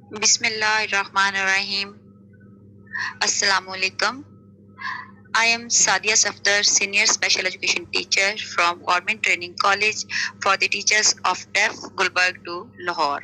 Bismillahirrahmanirrahim. Assalamu alaikum. I am Sadia Safdar, Senior Special Education Teacher from Government Training College for the Teachers of Deaf, Gulbarg to Lahore.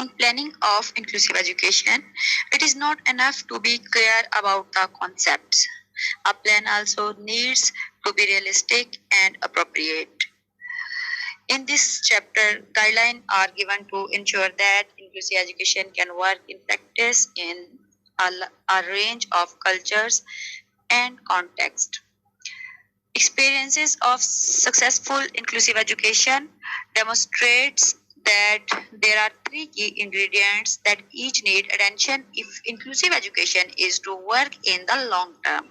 In planning of inclusive education, it is not enough to be clear about the concepts. A plan also needs to be realistic and appropriate. In this chapter, guidelines are given to ensure that inclusive education can work in practice in a range of cultures and contexts. Experiences of successful inclusive education demonstrates that there are three key ingredients that each need attention if inclusive education is to work in the long term.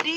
3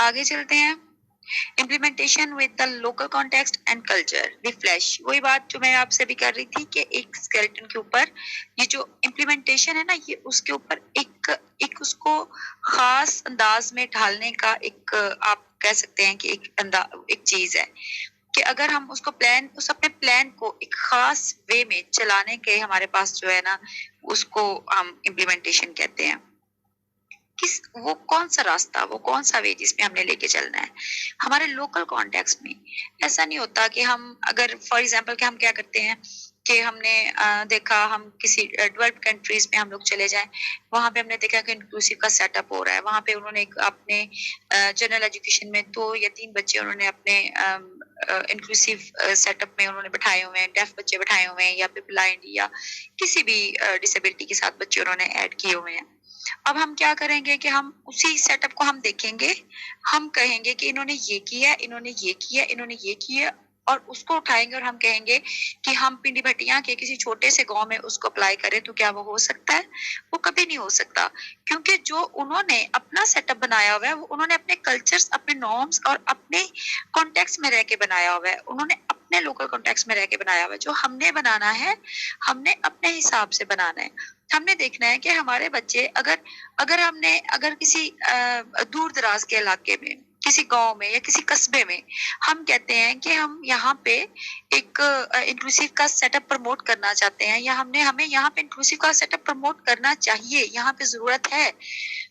آگے چلتے ہیں. Implementation with the local context and culture reflect. وہی بات جو میں آپ سے بھی کر رہی تھی کہ ایک اسکیلٹن کے اوپر یہ جو امپلیمنٹیشن ہے نا، یہ اس کے اوپر ایک اس کو خاص انداز میں ڈھالنے کا ایک آپ کہہ سکتے ہیں کہ ایک چیز ہے کہ اگر ہم اس کو اپنے پلان کو ایک خاص وے میں چلانے کے ہمارے پاس جو ہے نا، اس کو ہم امپلیمنٹیشن کہتے ہیں. وہ کون سا راستہ، وہ کون سا وے جس میں ہم نے لے کے چلنا ہے. ہمارے لوکل کانٹیکسٹ میں ایسا نہیں ہوتا کہ ہم اگر فار ایگزامپل کہ ہم کیا کرتے ہیں کہ ہم نے دیکھا ہم کسی ڈیولپڈ کنٹریز میں ہم لوگ چلے جائیں، وہاں پہ ہم نے دیکھا کہ انکلوسیو کا سیٹ اپ ہو رہا ہے. وہاں پہ انہوں نے اپنے جنرل ایجوکیشن میں 2 یا 3 بچے انہوں نے اپنے انکلوسیو سیٹ اپ میں انہوں نے بٹھائے ہوئے ہیں، ڈیف بچے بٹھائے ہوئے ہیں یا پھر بلائنڈ یا کسی بھی ڈسیبلٹی کے ساتھ بچے انہوں نے ایڈ کیے ہوئے ہیں. اب ہم کیا کریں گے کہ ہم اسی سیٹ اپ کو ہم دیکھیں گے، ہم کہیں گے کہ انہوں نے یہ کیا، انہوں نے یہ کیا، انہوں نے یہ کیا، اور اس کو اٹھائیں گے اور ہم کہیں گے کہ ہم پنڈی بھٹیاں کے کسی چھوٹے سے گاؤں میں اس کو اپلائی کریں تو کیا وہ ہو سکتا ہے؟ وہ کبھی نہیں ہو سکتا، کیونکہ جو انہوں نے اپنا سیٹ اپ بنایا ہوا ہے وہ انہوں نے اپنے کلچرز، اپنے نارمز اور اپنے کانٹیکس میں رہ کے بنایا ہوا ہے. انہوں نے اپنے لوکل کانٹیکس میں رہ کے بنایا ہوا ہے. جو ہم نے بنانا ہے ہم نے اپنے حساب سے بنانا ہے. ہم نے دیکھنا ہے کہ ہمارے بچے اگر کسی دور دراز کے علاقے میں، کسی گاؤں میں یا کسی قصبے میں ہم کہتے ہیں کہ ہم یہاں پہ ایک انکلوسیو کا سیٹ اپ پروموٹ کرنا چاہتے ہیں، یا ہمیں یہاں پہ انکلوسیو کا سیٹ اپ پروموٹ کرنا چاہیے، یہاں پہ ضرورت ہے،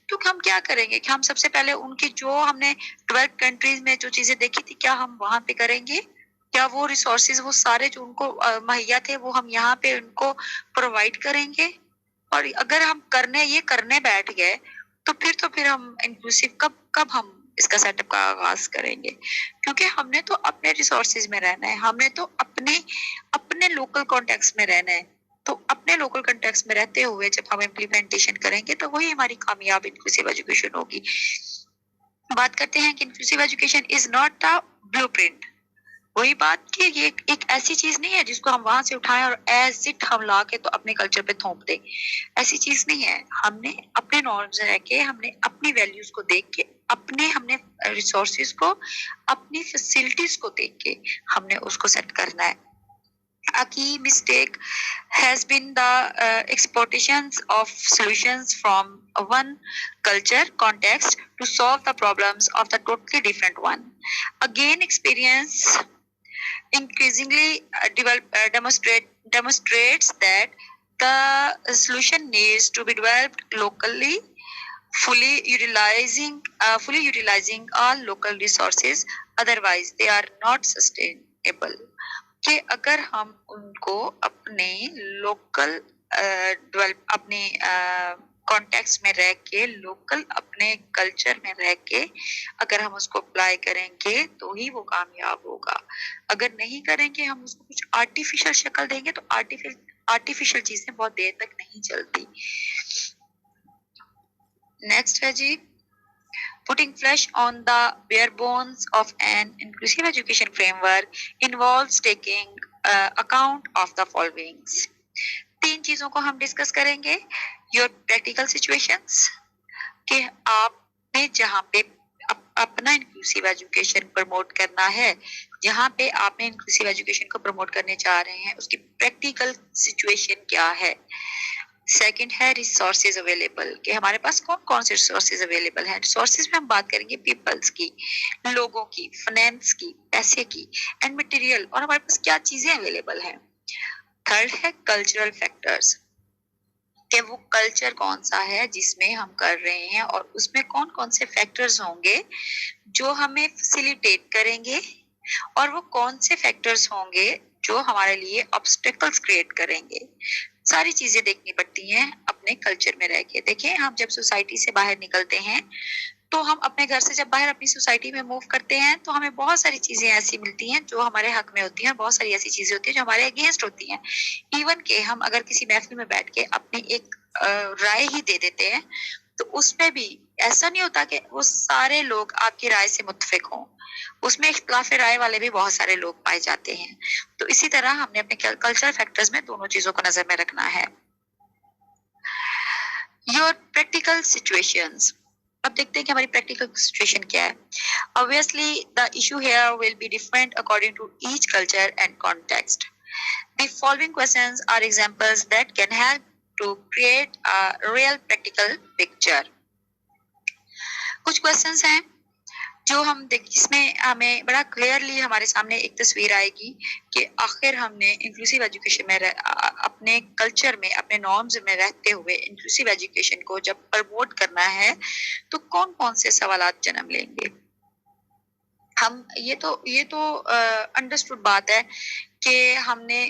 تو ہم کیا کریں گے کہ ہم سب سے پہلے ان کی جو ہم نے 12 کنٹریز میں جو چیزیں دیکھی تھی کیا ہم وہاں پہ کریں گے؟ کیا وہ ریسورسز وہ سارے جو ان کو مہیا تھے وہ ہم یہاں پہ ان کو پرووائڈ کریں گے؟ اور اگر ہم کرنے بیٹھ گئے تو پھر ہم انکلوسیو کب ہم اس کا سیٹ اپ کا آغاز کریں گے؟ کیونکہ ہم نے تو اپنے ریسورسز میں رہنا ہے، ہم نے تو اپنے لوکل کانٹیکس میں رہنا ہے. تو اپنے لوکل کانٹیکس میں رہتے ہوئے جب ہم امپلیمنٹیشن کریں گے تو وہی ہماری کامیاب انکلوسیو ایجوکیشن ہوگی. بات کرتے ہیں کہ inclusive education is not a blueprint. وہی بات کہ یہ ایک ایسی چیز نہیں ہے جس کو ہم وہاں سے اٹھائیں اور ایز اٹ ہم لا کے تو اپنے کلچر پہ تھوپ دیں. ایسی چیز نہیں ہے. ہم نے اپنے نارمز رہ کے، ہم نے اپنی ویلیوز کو دیکھ کے، ہم نے ریسورسز کو، اپنی فیسلٹیز کو دیکھ کے ہم نے اس کو سیٹ کرنا ہے. A key mistake has been the exportations of solutions from one culture context to solve the problems of the totally different one. Again, experience increasingly demonstrates that the solution needs to be developed locally, fully utilizing all local resources. Otherwise, they are not sustainable. کہ اگر ہم ان کو اپنے local اپنے context میں رہ کے، local اپنے کلچر میں رہ کے اگر ہم اس کو اپلائی کریں گے تو ہی وہ کامیاب ہوگا. اگر نہیں کریں گے، ہم اس کو کچھ آرٹیفیشل شکل دیں گے تو آرٹیفیشل چیزیں بہت دیر تک نہیں چلتی. نیکسٹ ہے جی، putting flesh on the bare bones of an inclusive education framework involves taking account of the following. 3 چیزوں کو ہم ڈسکس کریں گے. your practical situations، کہ آپ نے جہاں پہ اپنا انکلوسیو ایجوکیشن پروموٹ کرنا ہے، جہاں پہ آپ نے انکلوسیو ایجوکیشن کو پروموٹ کرنے چاہ رہے ہیں، اس کی پریکٹیکل سچویشن کیا ہے. سیکنڈ ہے ریسورسز اویلیبل، کہ ہمارے پاس کون کون سے ریسورسز اویلیبل ہیں. ریسورسز میں ہم بات کریں گے پیپلز کی، لوگوں کی، فائنینس کی، پیسے کی اینڈ مٹیریل، اور ہمارے پاس کیا چیزیں اویلیبل ہیں. تھرڈ ہے کلچرل فیکٹرز، کہ وہ کلچر کون سا ہے جس میں ہم کر رہے ہیں اور اس میں کون کون سے فیکٹرز ہوں گے جو ہمیں فیسیلیٹیٹ کریں گے، اور وہ کون سے فیکٹرز ہوں گے جو ہمارے لیے آبسٹیکلز کریٹ کریں گے. ساری چیزیں دیکھنی پڑتی ہیں اپنے کلچر میں رہ کے. دیکھیں، ہم جب سوسائٹی سے باہر نکلتے ہیں تو ہم اپنے گھر سے جب باہر اپنی سوسائٹی میں موو کرتے ہیں تو ہمیں بہت ساری چیزیں ایسی ملتی ہیں جو ہمارے حق میں ہوتی ہیں، بہت ساری ایسی چیزیں ہوتی ہیں جو ہمارے اگینسٹ ہوتی ہیں. ایون کہ ہم اگر کسی محفل میں بیٹھ کے اپنی ایک رائے ہی دے دیتے ہیں تو اس میں بھی ایسا نہیں ہوتا کہ وہ سارے لوگ آپ کی رائے سے متفق ہوں، اس میں اختلاف رائے والے بھی بہت سارے لوگ پائے جاتے ہیں. تو اسی طرح ہم نے اپنے کلچرل فیکٹرز میں دونوں چیزوں کو نظر میں رکھنا ہے. Your practical situations، اب دیکھتے ہیں کہ ہماری پریکٹیکل سچویشن کیا ہے. Obviously, the issue here will be different according to each culture and context. The following questions are examples that can help to create a real practical picture. کچھ questions ہیں جو ہم جس میں ہمیں بڑا کلیئرلی ہمارے سامنے ایک تصویر آئے گی کہ آخر ہم نے انکلوسیو ایجوکیشن میں اپنے کلچر میں اپنے نارمز میں رہتے ہوئے انکلوسیو ایجوکیشن کو جب پروموٹ کرنا ہے تو کون کون سے سوالات جنم لیں گے. ہم یہ تو انڈرسٹوڈ بات ہے کہ ہم نے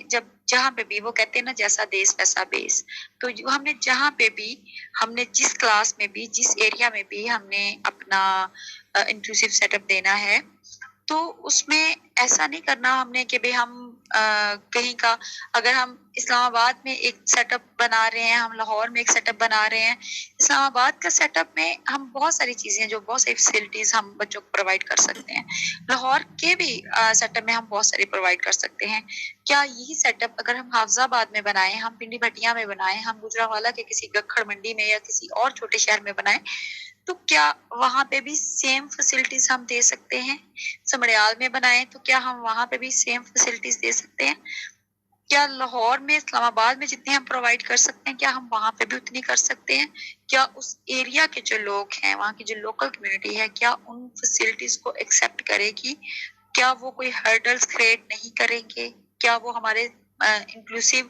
جہاں پہ بھی وہ کہتے ہیں نا جیسا دیس ویسا بیس، تو ہم نے جہاں پہ بھی ہم نے جس کلاس میں بھی جس ایریا میں بھی ہم نے اپنا انکلوسیو سیٹ اپ دینا ہے تو اس میں ایسا نہیں کرنا ہم نے کہ بھئی ہم کہیں کا اگر ہم اسلام آباد میں ایک سیٹ اپ بنا رہے ہیں، ہم لاہور میں ایک سیٹ اپ بنا رہے ہیں. اسلام آباد کا سیٹ اپ میں ہم بہت ساری چیزیں جو بہت ساری فیسلٹیز ہم بچوں کو پرووائڈ کر سکتے ہیں، لاہور کے بھی سیٹ اپ میں ہم بہت ساری پرووائڈ کر سکتے ہیں. کیا یہی سیٹ اپ اگر ہم حافظ آباد میں بنائیں، ہم پنڈی بھٹیاں میں بنائیں، ہم گجرانوالہ کے کسی گکھڑ منڈی میں یا کسی اور چھوٹے شہر میں بنائیں تو کیا وہاں پہ بھی سیم فیسلٹیز ہم دے سکتے ہیں؟ سمڑیال میں بنائیں تو کیا ہم وہاں پہ بھی سیم فیسلٹیز دے سکتے ہیں؟ کیا لاہور میں اسلام آباد میں جتنی ہم پرووائڈ کر سکتے ہیں کیا ہم وہاں پہ بھی اتنی کر سکتے ہیں؟ کیا اس ایریا کے جو لوگ ہیں، وہاں کی جو لوکل کمیونٹی ہے، کیا ان فیسلٹیز کو ایکسیپٹ کرے گی؟ کیا وہ کوئی ہرڈلز کریٹ نہیں کریں گے؟ کیا وہ ہمارے انکلوسیو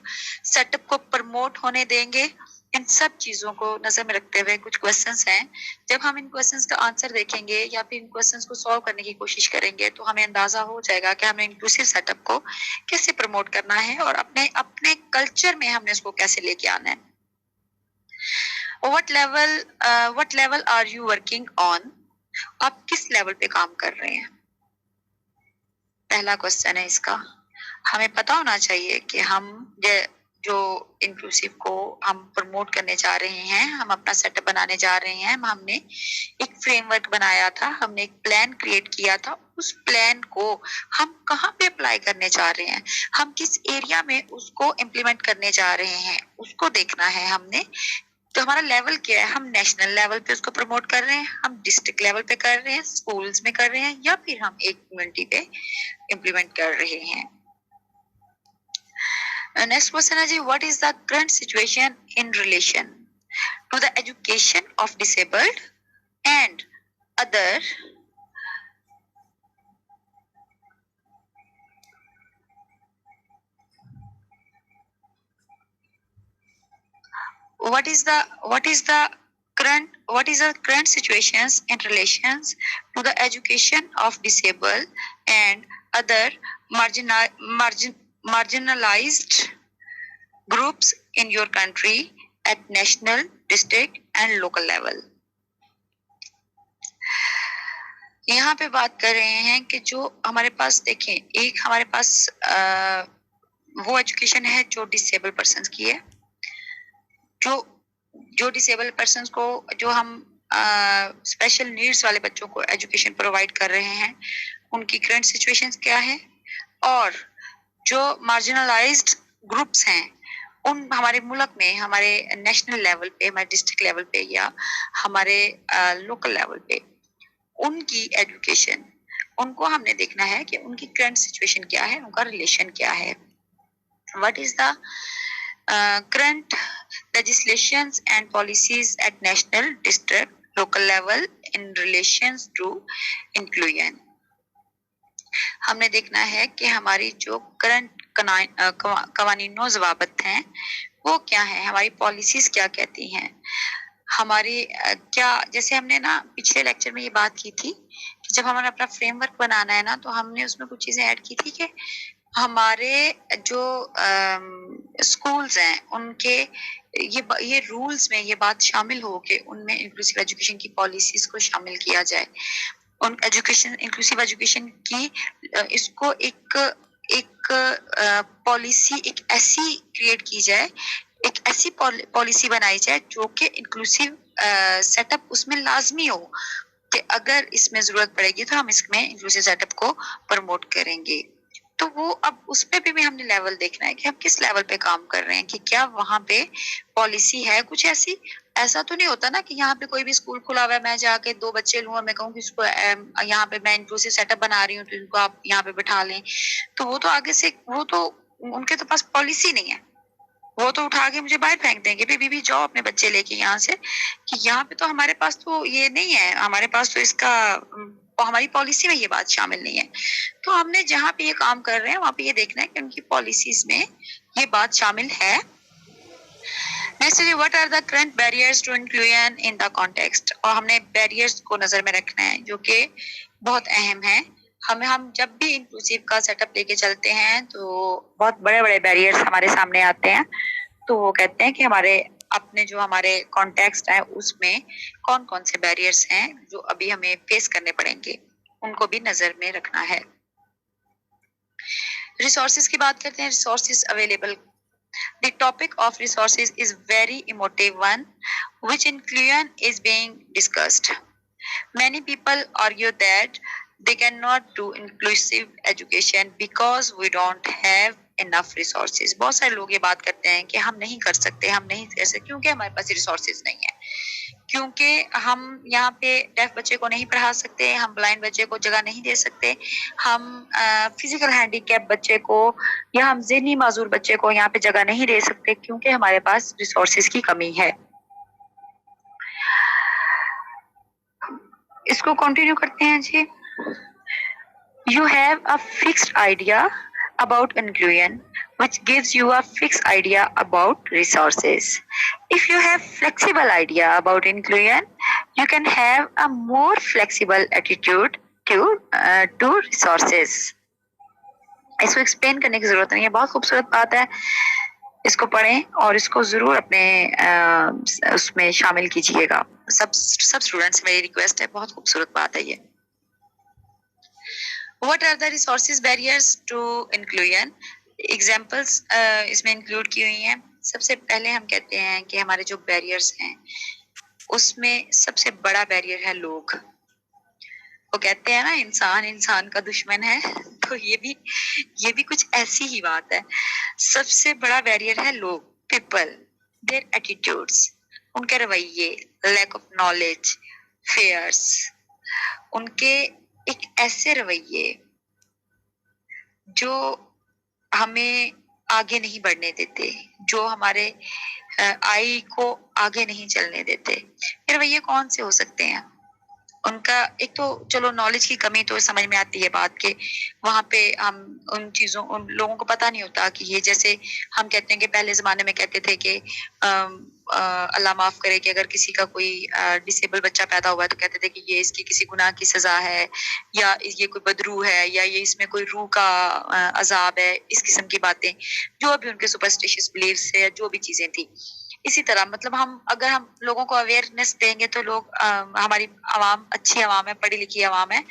سیٹ اپ کو پروموٹ ہونے دیں گے؟ ان سب چیزوں کو نظر میں رکھتے ہوئے کچھ کوسچنس ہیں. جب ہم ان کوسچنس کا آنسر دیکھیں گے یا پھر ان کوسچنس کو سالو کرنے کی کوشش کریں گے تو ہمیں اندازہ ہو جائے گا کہ ہمیں انکلوسیو سیٹ اپ کو کیسے پروموٹ کرنا ہے اور اپنے کلچر میں ہم نے اس کو کیسے لے کے آنا ہے. what level are you working on؟ آپ کس لیول پہ کام کر رہے ہیں؟ پہلا کوسچن ہے اس کا. ہمیں پتا ہونا چاہیے کہ ہم جو انکلوسیو کو ہم پروموٹ کرنے جا رہے ہیں، ہم اپنا سیٹ اپ بنانے جا رہے ہیں، ہم نے ایک فریم ورک بنایا تھا، ہم نے ایک پلان کریٹ کیا تھا. اس پلان کو ہم کہاں پہ اپلائی کرنے جا رہے ہیں، ہم کس ایریا میں اس کو امپلیمنٹ کرنے جا رہے ہیں، اس کو دیکھنا ہے ہم نے. تو ہمارا لیول کیا ہے، ہم نیشنل لیول پہ اس کو پروموٹ کر رہے ہیں، ہم ڈسٹرکٹ لیول پہ کر رہے ہیں، اسکولز میں کر رہے ہیں، یا پھر ہم ایک کمیونٹی پہ امپلیمنٹ کر رہے ہیں. نیکسٹ کوشچن ہے جی، what is the current situation in relation to the education of disabled and other what is the current situations in relations to the education of disabled and other marginalized groups in your country at national, district and local level. یہاں پہ بات کر رہے ہیں کہ جو ہمارے پاس دیکھیں، ایک ہمارے پاس وہ ایجوکیشن ہے جو ڈسیبل پرسنس کی ہے، جو ڈسیبل پرسنس کو جو ہم اسپیشل نیڈس والے بچوں کو ایجوکیشن پرووائڈ کر رہے ہیں، ان کی کرنٹ سچویشن کیا ہے، اور جو مارجنلائزڈ گروپس ہیں ان ہمارے ملک میں، ہمارے نیشنل لیول پہ، ہمارے ڈسٹرکٹ لیول پہ یا ہمارے لوکل لیول پہ ان کی ایجوکیشن، ان کو ہم نے دیکھنا ہے کہ ان کی کرنٹ سچویشن کیا ہے، ان کا ریلیشن کیا ہے. What is the current legislations and policies at national, district, local level in relations to inclusion؟ ہم نے دیکھنا ہے کہ ہماری جو کرنٹ قوانین و ضوابط ہیں وہ کیا ہیں، ہماری پالیسیز کیا کہتی ہیں، ہماری کیا، جیسے ہم نے نا پچھلے لیکچر میں یہ بات کی تھی کہ جب ہمیں اپنا فریم ورک بنانا ہے نا تو ہم نے اس میں کچھ چیزیں ایڈ کی تھی کہ ہمارے جو اسکولز ہیں ان کے یہ رولز میں یہ بات شامل ہو کہ ان میں انکلوسیو ایجوکیشن کی پالیسیز کو شامل کیا جائے، ان انکلوسیو ایجوکیشن کی اس کو ایک پالیسی ایک ایسی کریٹ کی جائے، ایک ایسی پالیسی بنائی جائے جو کہ انکلوسیو سیٹ اپ اس میں لازمی ہو کہ اگر اس میں ضرورت پڑے گی تو ہم اس میں انکلوسیو سیٹ اپ کو پروموٹ کریں گے. تو وہ اب اس پہ بھی ہم نے لیول دیکھنا ہے کہ ہم کس لیول پہ کام کر رہے ہیں، کہ کیا وہاں پہ پالیسی ہے کچھ ایسی، ایسا تو نہیں ہوتا نا کہ یہاں پہ کوئی بھی اسکول کھلا ہوا ہے, میں جا کے 2 بچے لوں اور میں کہوں کہ اس کو یہاں پہ میں انکلوسیو سیٹ اپ بنا رہی ہوں تو ان کو آپ یہاں پہ بٹھا لیں, تو وہ تو آگے سے وہ تو ان کے تو پاس پالیسی نہیں ہے, وہ تو اٹھا کے مجھے باہر پھینک دیں گے, بی جاؤ اپنے بچے لے کے یہاں سے, کہ یہاں پہ تو ہمارے پاس تو یہ نہیں ہے, ہمارے پاس تو اس کا ہماری پالیسی میں یہ بات شامل نہیں ہے. تو ہم نے جہاں پہ یہ کام کر رہے ہیں وہاں پہ یہ دیکھنا ہے کہ ان کی پالیسیز میں یہ بات شامل ہے. Next is what are the current barriers to inclusion in the context, اور ہم نے بیریئرز کو نظر میں رکھنا ہے جو کہ بہت اہم ہے. ہم جب بھی انکلوسیو کا سیٹ اپ لے کے چلتے ہیں تو بہت بڑے بڑے بیریئرز ہمارے سامنے آتے ہیں, تو وہ کہتے ہیں کہ ہمارے کانٹیکسٹ ہے اس میں کون کون سے بیریئرز ہیں جو ابھی ہمیں فیس کرنے پڑیں گے, ان کو بھی نظر میں رکھنا ہے. ریسورسز کی بات کرتے ہیں. Resources available. The topic of resources is very emotive one, which inclusion is being discussed. Many people argue that they cannot do inclusive education because we don't have enough resources. بہت سارے لوگ یہ بات کرتے ہیں کہ ہم نہیں کر سکتے کیونکہ ہمارے پاس ریسورسز نہیں ہیں, کیونکہ ہم یہاں پہ ڈیف بچے کو نہیں پڑھا سکتے, ہم بلائنڈ بچے کو جگہ نہیں دے سکتے, ہم فزیکل ہینڈی کیپ بچے کو یا ہم ذہنی معذور بچے کو یہاں پہ جگہ نہیں دے سکتے کیونکہ ہمارے پاس ریسورسز کی کمی ہے. اس کو کنٹینیو کرتے ہیں جی. You have a fixed idea about inclusion, which gives you a fixed idea about resources. If you have flexible idea about inclusion, you can have a more flexible attitude to resources. اس کو explain کرنے کی ضرورت نہیں ہے, بہت خوبصورت بات ہے, اس کو پڑھیں اور اس کو ضرور اپنے اس میں شامل کیجئے گا. سب اسٹوڈینٹس میری ریکویسٹ ہے, بہت خوبصورت بات ہے یہ. What are the resources barriers to inclusion? Examples اس میں انکلوڈ کی ہوئی ہیں. سب سے پہلے ہم کہتے ہیں کہ ہمارے جو بیریئرز ہیں اس میں سب سے بڑا بیریئر ہے لوگ. وہ کہتے ہیں نا انسان کا دشمن ہے, تو یہ بھی کچھ ایسی ہی بات ہے. سب سے بڑا بیریئر ہے لوگ, پیپل, their attitudes, ان کے رویے, لیک آف نالج, فیئرس, ان کے ایک ایسے رویے جو ہمیں آگے نہیں بڑھنے دیتے, جو ہمارے آئی کو آگے نہیں چلنے دیتے. یہ رویے کون سے ہو سکتے ہیں؟ ان کا ایک تو چلو نالج کی کمی تو سمجھ میں آتی ہے بات کہ وہاں پہ ہم ان لوگوں کو پتہ نہیں ہوتا کہ یہ جیسے ہم کہتے ہیں کہ پہلے زمانے میں کہتے تھے کہ اللہ معاف کرے کہ اگر کسی کا کوئی ڈسیبل بچہ پیدا ہوا ہے تو کہتے تھے کہ یہ اس کی کسی گناہ کی سزا ہے, یا یہ کوئی بدروح ہے, یا یہ اس میں کوئی روح کا عذاب ہے, اس قسم کی باتیں جو بھی ان کے سپرسٹیشس بلیفس ہے, جو بھی چیزیں تھیں. اسی طرح مطلب اگر ہم لوگوں کو اویئرنیس دیں گے تو لوگ ہماری عوام اچھی عوام ہے, پڑھی لکھی عوام ہے,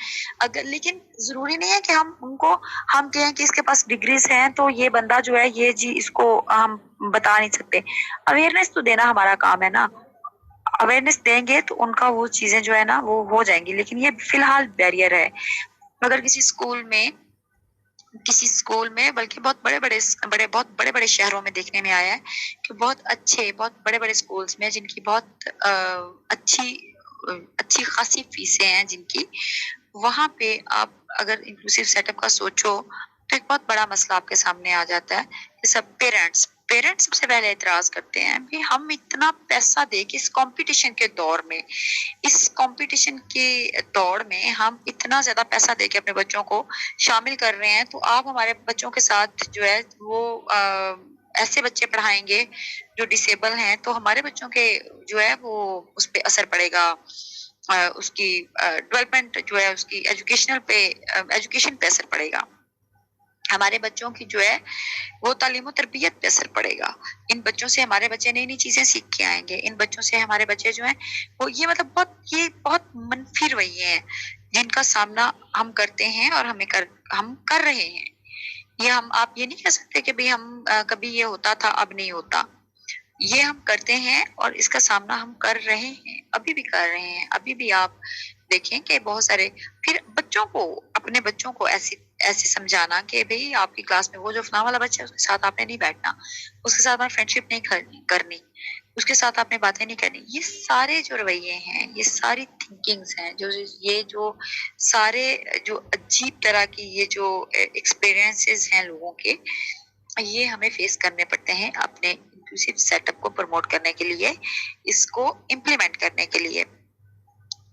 لیکن ضروری نہیں ہے کہ ہم کہیں کہ اس کے پاس ڈگریز ہیں تو یہ بندہ جو ہے یہ جی اس کو ہم بتا نہیں سکتے. اویئرنیس تو دینا ہمارا کام ہے نا, اویئرنیس دیں گے تو ان کا وہ چیزیں جو ہے نا وہ ہو جائیں گی. لیکن یہ فی الحال بیریئر ہے. اگر کسی اسکول میں بلکہ بہت بڑے بڑے شہروں میں دیکھنے میں آیا ہے کہ بہت بڑے بڑے اسکولز میں جن کی بہت اچھی خاصی فیسیں ہیں جن کی, وہاں پہ آپ اگر انکلوسیو سیٹ اپ کا سوچو تو ایک بہت بڑا مسئلہ آپ کے سامنے آ جاتا ہے. کہ سب پیرنٹس سب سے پہلے اعتراض کرتے ہیں کہ ہم اتنا پیسہ دے کے اس کمپٹیشن کے دور میں ہم اتنا زیادہ پیسہ دے کے اپنے بچوں کو شامل کر رہے ہیں, تو آپ ہمارے بچوں کے ساتھ جو ہے وہ ایسے بچے پڑھائیں گے جو ڈسیبل ہیں, تو ہمارے بچوں کے جو ہے وہ اس پہ اثر پڑے گا, اس کی ڈیولپمنٹ جو ہے اس کی ایجوکیشن پہ اثر پڑے گا, ہمارے بچوں کی جو ہے وہ تعلیم و تربیت پہ اثر پڑے گا. ان بچوں سے ہمارے بچے نئی چیزیں سیکھ کے آئیں گے, ان بچوں سے ہمارے بچے جو ہیں وہ یہ مطلب بہت منفی رویے ہیں جن کا سامنا ہم کرتے ہیں اور ہم کر رہے ہیں. آپ یہ نہیں کہہ سکتے کہ بھی ہم کبھی یہ ہوتا تھا اب نہیں ہوتا, یہ ہم کرتے ہیں اور اس کا سامنا ہم کر رہے ہیں, ابھی بھی کر رہے ہیں. ابھی بھی آپ دیکھیں کہ بہت سارے پھر اپنے بچوں کو ایسے سمجھانا کہ بھئی آپ کی کلاس میں وہ جو فلاں والا بچہ ہے اس کے ساتھ آپ نے نہیں بیٹھنا, اس کے ساتھ آپ فرینڈ شپ نہیں کرنی, اس کے ساتھ آپ نے باتیں نہیں کرنی. یہ سارے جو رویے ہیں، یہ ساری تھنکنگز ہیں، یہ جو سارے جو عجیب طرح کی یہ جو ایکسپیرینسز ہیں لوگوں کے، یہ ہمیں فیس کرنے پڑتے ہیں اپنے انکلوسیو سیٹ اپ کو پروموٹ کرنے کے لیے، اس کو امپلیمنٹ کرنے کے لیے.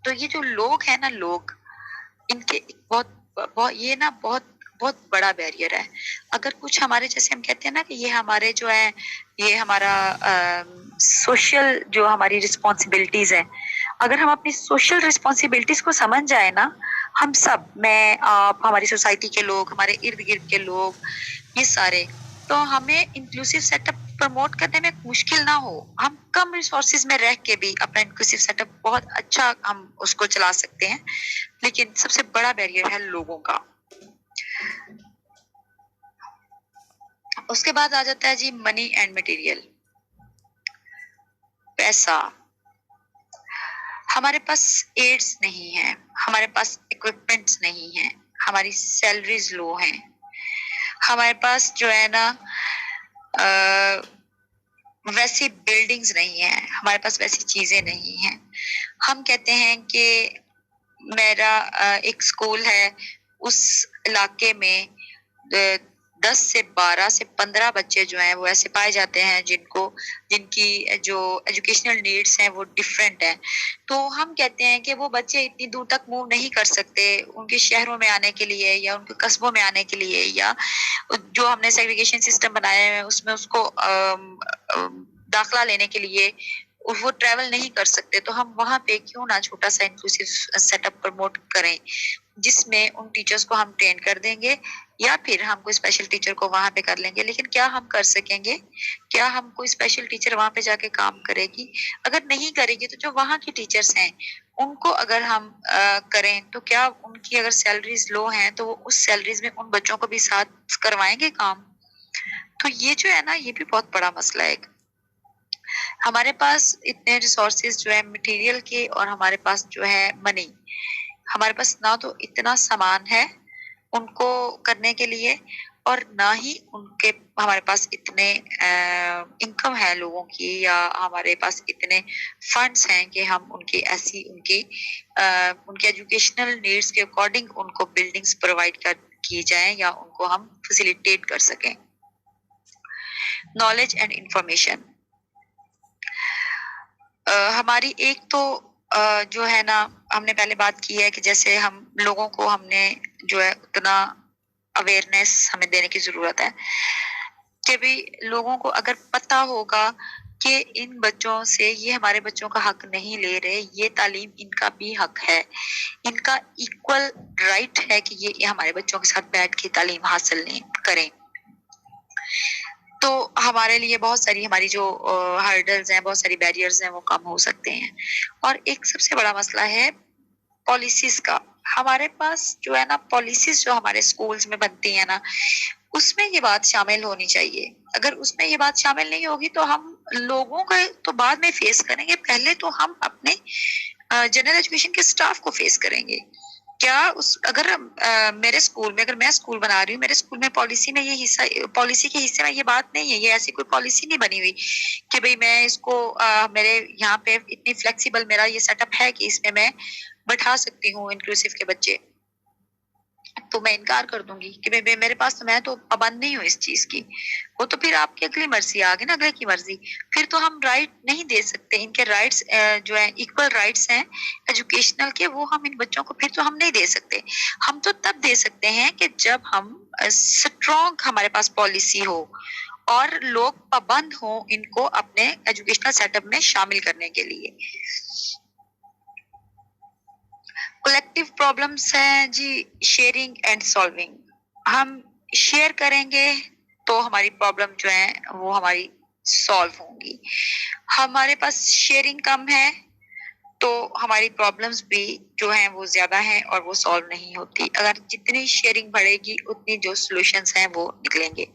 تو یہ جو لوگ ہیں نا، لوگ ان کے یہ نا بہت بہت بڑا بیریئر ہے. اگر کچھ ہمارے جیسے ہم کہتے ہیں نا کہ یہ ہمارے جو ہے، یہ ہمارا سوشل جو ہماری رسپانسبلٹیز ہیں، اگر ہم اپنی سوشل رسپانسبلٹیز کو سمجھ جائیں نا، ہم سب، میں، آپ، ہماری سوسائٹی کے لوگ، ہمارے ارد گرد کے لوگ، یہ سارے، تو ہمیں انکلوسیو سیٹ اپ پروموٹ کرنے میں مشکل نہ ہو. ہم کم ریسورسز میں رہ کے بھی اپنا انکلوسیو سیٹ اپ بہت اچھا ہم اس کو چلا سکتے ہیں. لیکن سب سے بڑا بیریئر ہے لوگوں کا. اس کے بعد آ جاتا ہے جی منی اینڈ مٹیریل، پیسہ. ہمارے پاس ایڈس نہیں ہے، ہمارے پاس اکوپمنٹس نہیں ہیں، ہماری سیلریز لو ہیں، ہمارے پاس جو ہے نا ویسی بلڈنگز نہیں ہیں، ہمارے پاس ویسی چیزیں نہیں ہیں. ہم کہتے ہیں کہ میرا ایک اسکول ہے، اس علاقے میں 10 سے 12 سے 15 بچے جو ہیں وہ ایسے پائے جاتے ہیں جن کی جو ایجوکیشنل نیڈس ہیں وہ ڈفرینٹ ہیں. تو ہم کہتے ہیں کہ وہ بچے اتنی دور تک موو نہیں کر سکتے ان کے شہروں میں آنے کے لیے یا ان کے قصبوں میں آنے کے لیے، یا جو ہم نے سیگریگیشن سسٹم بنایا ہے اس میں اس کو داخلہ لینے کے لیے وہ ٹریول نہیں کر سکتے. تو ہم وہاں پہ کیوں نہ چھوٹا سا انکلوسیو سیٹ اپ پروموٹ کریں، جس میں ان ٹیچرز کو ہم ٹرین کر دیں گے، یا پھر ہم کوئی اسپیشل ٹیچر کو وہاں پہ کر لیں گے. لیکن کیا ہم کر سکیں گے؟ کیا ہم کوئی اسپیشل ٹیچر وہاں پہ جا کے کام کرے گی؟ اگر نہیں کرے گی تو جو وہاں کی ٹیچرز ہیں ان کو اگر ہم کریں تو کیا ان کی اگر سیلریز لو ہیں تو وہ اس سیلریز میں ان بچوں کو بھی ساتھ کروائیں گے کام؟ تو یہ جو ہے نا یہ بھی بہت بڑا مسئلہ ہے. ہمارے پاس اتنے ریسورسز جو ہے مٹیریل کے، اور ہمارے پاس جو ہے منی، ہمارے پاس نہ تو اتنا سامان ہے ان کو کرنے کے لیے، اور نہ ہی ہمارے پاس اتنے انکم ہے لوگوں کی، یا ہمارے پاس اتنے فنڈز ہیں کہ ہم ان کی ایجوکیشنل نیڈس کے اکارڈنگ ان کو بلڈنگز پرووائڈ کی جائیں یا ان کو ہم فیسیلیٹیٹ کر سکیں. نالج اینڈ انفارمیشن، ہماری ایک تو جو ہے نا، ہم نے پہلے بات کی ہے کہ جیسے ہم لوگوں کو ہم نے جو ہے اتنا اویئرنیس ہمیں دینے کی ضرورت ہے کہ بھی لوگوں کو اگر پتہ ہوگا کہ ان بچوں سے یہ ہمارے بچوں کا حق نہیں لے رہے، یہ تعلیم ان کا بھی حق ہے، ان کا ایکول رائٹ ہے کہ یہ ہمارے بچوں کے ساتھ بیٹھ کے تعلیم حاصل کریں. تو ہمارے لیے بہت ساری ہماری جو ہرڈلز ہیں، بہت ساری بیریئرز ہیں، وہ کم ہو سکتے ہیں. اور ایک سب سے بڑا مسئلہ ہے پالیسیز کا. ہمارے پاس جو ہے نا پالیسیز جو ہمارے سکولز میں بنتی ہیں نا، اس میں یہ بات شامل ہونی چاہیے. اگر اس میں یہ بات شامل نہیں ہوگی تو ہم لوگوں کا تو بعد میں فیس کریں گے، پہلے تو ہم اپنے جنرل ایجوکیشن کے سٹاف کو فیس کریں گے. کیا اگر میرے اسکول میں، اگر میں اسکول بنا رہی ہوں، میرے اسکول میں پالیسی میں یہ حصہ، پالیسی کے حصے میں یہ بات نہیں ہے، یہ ایسی کوئی پالیسی نہیں بنی ہوئی کہ بھئی میں اس کو میرے یہاں پہ اتنی فلیکسیبل میرا یہ سیٹ اپ ہے کہ اس میں بٹھا سکتی ہوں انکلوسیو کے بچے، تو میں انکار کر دوں گی کہ میرے پاس تو، میں تو پابند نہیں ہوں اس چیز کی. وہ تو پھر آپ کی اگلی مرضی آگے نا، اگلے کی مرضی. پھر تو ہم رائٹ نہیں دے سکتے، ان کے رائٹس جو ہے ایکول رائٹس ہیں ایجوکیشنل کے، وہ ہم ان بچوں کو پھر تو ہم نہیں دے سکتے. ہم تو تب دے سکتے ہیں کہ جب ہم اسٹرانگ ہمارے پاس پالیسی ہو اور لوگ پابند ہوں ان کو اپنے ایجوکیشنل سیٹ اپ میں شامل کرنے کے لیے. کولیکٹیو پرابلمس ہیں جی، شیئرنگ اینڈ سالونگ. ہم شیئر کریں گے تو ہماری پرابلم جو ہیں وہ ہماری سالو ہوں گی. ہمارے پاس شیئرنگ کم ہے تو ہماری پرابلمس بھی جو ہیں وہ زیادہ ہیں اور وہ سالو نہیں ہوتی. اگر جتنی شیئرنگ بڑھے گی اتنی جو سولوشنس ہیں وہ نکلیں گے.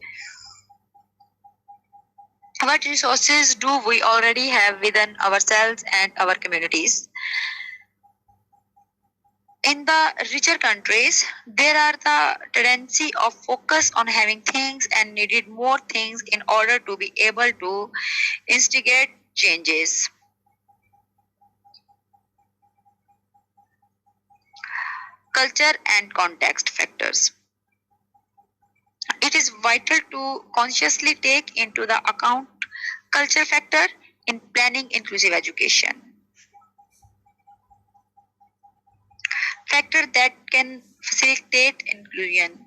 What resources do we already have within ourselves and our communities? In the richer countries, there are the tendency of focus on having things and needed more things in order to be able to instigate changes. Culture and context factors. It is vital to consciously take into the account culture factor in planning inclusive education. Factor that can facilitate inclusion.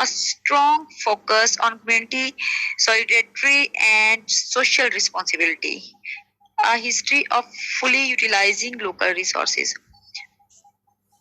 A strong focus on community solidarity and social responsibility. A history of fully utilizing local resources.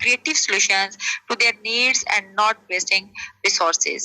creative solutions to their needs and not wasting resources.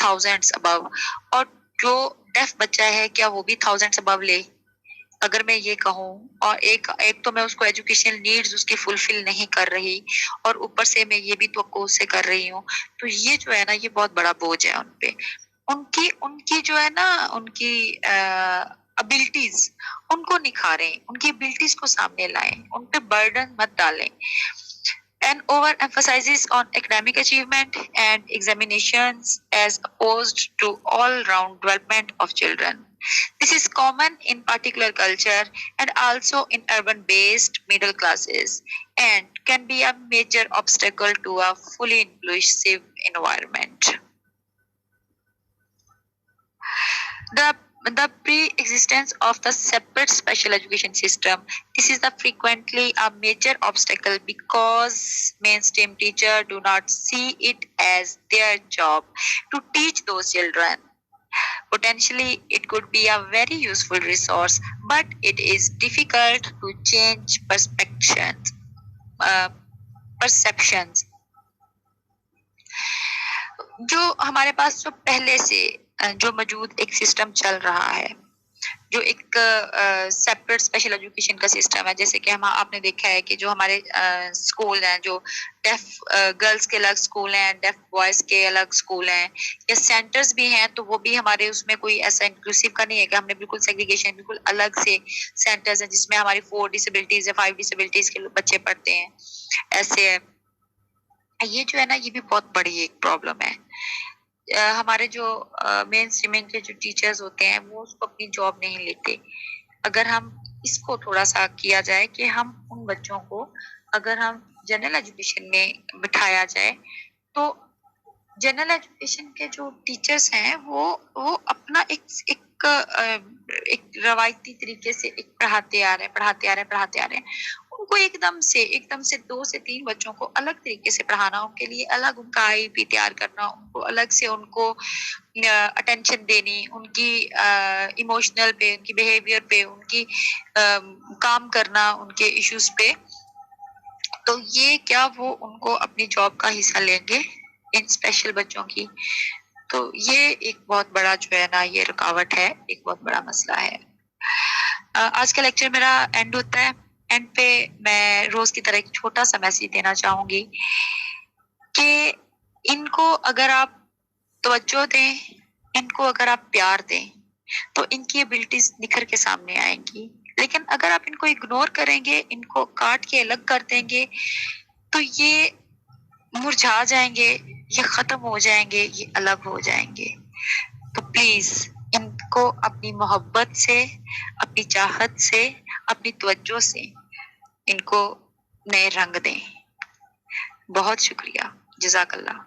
thousands above, اور جو ڈیف بچہ ہے کیا وہ بھی thousands above لے؟ اگر میں یہ کہوں، اور ایک تو میں اس کو ایجوکیشنل نیڈز اس کی فلفل نہیں کر رہی، اور اوپر سے میں یہ بھی توقع سے کر رہی ہوں، تو یہ جو ہے نا یہ بہت بڑا بوجھ ہے ان پہ. ان کی جو ہے نا ان کی ابلٹیز ان کو نکھاریں، ان کی ابلٹیز کو سامنے لائیں، ان پہ برڈن مت ڈالیں. And overemphasizes on academic achievement and examinations as opposed to all-round development of children. This is common in particular culture and also in urban-based middle classes, and can be a major obstacle to a fully inclusive environment. The pre-existence of the separate special education system, this is the frequently a major obstacle because mainstream teachers do not see it as their job to teach those children. Potentially, it could be a very useful resource, but it is difficult to change perceptions. جو ہمارے پاس جو پہلے سے جو موجود ایک system چل رہا ہے، جو ایک سیپریٹ اسپیشل ایجوکیشن کا سسٹم ہے، جیسے کہ آپ نے دیکھا ہے کہ جو ہمارے اسکول ہیں، جو ڈیف گرلس کے الگ اسکول ہیں، ڈیف بوائز کے الگ اسکول ہیں، یا سینٹرز بھی ہیں، تو وہ بھی ہمارے اس میں کوئی ایسا انکلوسیو کا نہیں ہے کہ ہم نے بالکل سیگریگیشن، بالکل الگ سے سینٹرز ہیں جس میں ہماری 4 ڈسیبلٹیز یا 5 ڈسیبلٹیز کے بچے پڑھتے ہیں. ایسے یہ جو ہے نا یہ بھی بہت بڑی ایک پرابلم ہے. ہمارے جو مین اسٹریمنگ کے جو ٹیچرز ہوتے ہیں وہ اس کو اپنی جاب نہیں لیتے. اگر ہم اس کو تھوڑا سا کیا جائے کہ ہم ان بچوں کو اگر ہم جنرل ایجوکیشن میں بٹھایا جائے، تو جنرل ایجوکیشن کے جو ٹیچرز ہیں وہ اپنا ایک روایتی طریقے سے ایک پڑھاتے آ رہے ہیں. ان کو ایک دم سے 2 سے 3 بچوں کو الگ طریقے سے پڑھانا، ان کے لیے الگ ان کا آئی پی تیار کرنا، ان کو الگ سے ان کو اٹینشن دینی، ان کی ایموشنل پہ، ان کی بیہیویئر پہ، ان کی کام کرنا ان کے ایشوز پہ. تو یہ کیا وہ ان کو اپنی جاب کا حصہ لیں گے ان اسپیشل بچوں کی؟ تو یہ ایک بہت بڑا جو ہے نا یہ رکاوٹ ہے، ایک بہت بڑا مسئلہ ہے. آج کا لیکچر میرا اینڈ ہوتا ہے. اینڈ پہ میں روز کی طرح ایک چھوٹا سا میسیج دینا چاہوں گی کہ ان کو اگر آپ توجہ دیں، ان کو اگر آپ پیار دیں، تو ان کی ایبلٹیز نکھر کے سامنے آئیں گی. لیکن اگر آپ ان کو اگنور کریں گے، ان کو کاٹ کے الگ کر دیں گے، تو یہ مرجھا جائیں گے، یہ ختم ہو جائیں گے، یہ الگ ہو جائیں گے. تو پلیز ان کو اپنی محبت سے، اپنی چاہت سے، اپنی توجہ سے ان کو نئے رنگ دیں. بہت شکریہ. جزاک اللہ.